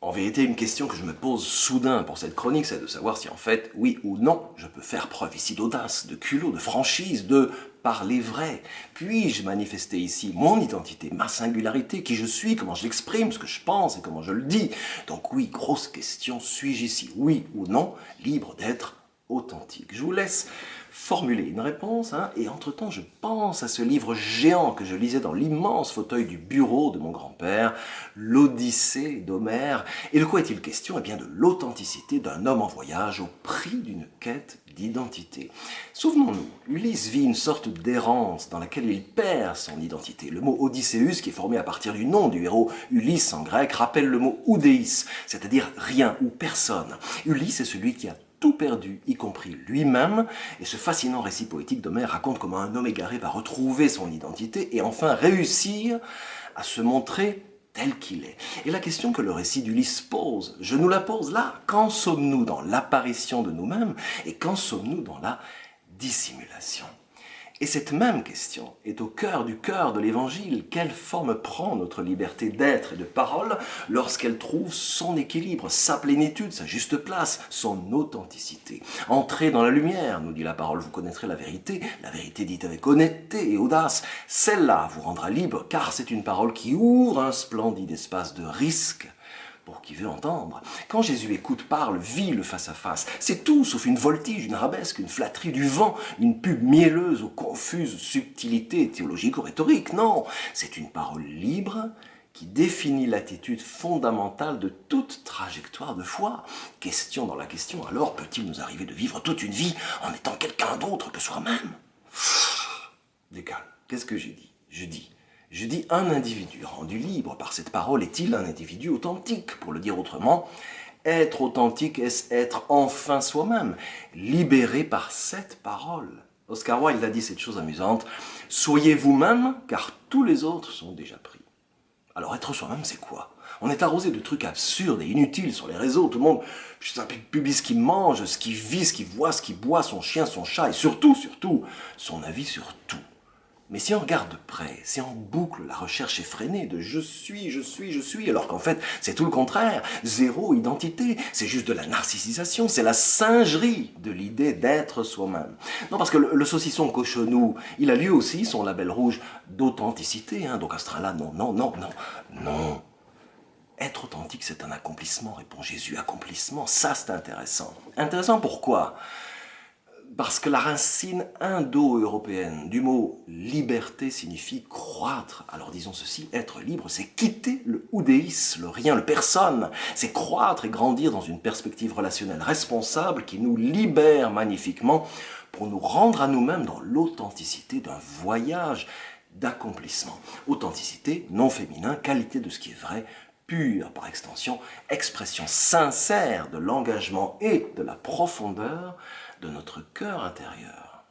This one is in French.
En vérité, une question que je me pose soudain pour cette chronique, c'est de savoir si en fait, oui ou non, je peux faire preuve ici d'audace, de culot, de franchise, de parler vrai. Puis-je manifester ici mon identité, ma singularité, qui je suis, comment je l'exprime, ce que je pense et comment je le dis. Donc oui, grosse question, suis-je ici, oui ou non, libre d'être authentique? Je vous laisse formuler une réponse, et entre-temps je pense à ce livre géant que je lisais dans l'immense fauteuil du bureau de mon grand-père, l'Odyssée d'Homère. Et de quoi est-il question? Eh bien de l'authenticité d'un homme en voyage au prix d'une quête d'identité. Souvenons-nous, Ulysse vit une sorte d'errance dans laquelle il perd son identité. Le mot Odysseus, qui est formé à partir du nom du héros Ulysse en grec, rappelle le mot oudéis, c'est-à-dire rien ou personne. Ulysse est celui qui a tout perdu, y compris lui-même, et ce fascinant récit poétique d'Homère raconte comment un homme égaré va retrouver son identité et enfin réussir à se montrer tel qu'il est. Et la question que le récit d'Ulysse pose, je nous la pose là, quand sommes-nous dans l'apparition de nous-mêmes et quand sommes-nous dans la dissimulation? Et cette même question est au cœur de l'Évangile. Quelle forme prend notre liberté d'être et de parole lorsqu'elle trouve son équilibre, sa plénitude, sa juste place, son authenticité? Entrez dans la lumière, nous dit la parole, vous connaîtrez la vérité dite avec honnêteté et audace. Celle-là vous rendra libre, car c'est une parole qui ouvre un splendide espace de risque pour qui veut entendre. Quand Jésus écoute, parle, vit le face-à-face, c'est tout sauf une voltige, une arabesque, une flatterie du vent, une pub mielleuse aux confuses subtilités théologiques ou rhétoriques. Non, c'est une parole libre qui définit l'attitude fondamentale de toute trajectoire de foi. Question dans la question, alors peut-il nous arriver de vivre toute une vie en étant quelqu'un d'autre que soi-même? Décale, qu'est-ce que j'ai dit? Je dis un individu rendu libre par cette parole est-il un individu authentique? Pour le dire autrement, être authentique, est-ce être enfin soi-même, libéré par cette parole? Oscar Wilde a dit cette chose amusante, soyez vous-même car tous les autres sont déjà pris. Alors être soi-même, c'est quoi? On est arrosé de trucs absurdes et inutiles sur les réseaux. Tout le monde publie ce qu'il mange, ce qu'il vit, ce qu'il voit, ce qu'il boit, son chien, son chat et surtout, son avis sur tout. Mais si on regarde de près, si on boucle la recherche effrénée de je suis, alors qu'en fait c'est tout le contraire, zéro identité, c'est juste de la narcissisation, c'est la singerie de l'idée d'être soi-même. Non, parce que le saucisson cochonou, il a lui aussi son label rouge d'authenticité, donc à ce train-là, non. Être authentique, c'est un accomplissement, répond Jésus, accomplissement, ça c'est intéressant. Intéressant pourquoi? Parce que la racine indo-européenne du mot liberté signifie croître. Alors disons ceci, être libre, c'est quitter le oudéis, le rien, le personne. C'est croître et grandir dans une perspective relationnelle responsable qui nous libère magnifiquement pour nous rendre à nous-mêmes dans l'authenticité d'un voyage d'accomplissement. Authenticité, non féminin, qualité de ce qui est vrai, pure par extension, expression sincère de l'engagement et de la profondeur de notre cœur intérieur.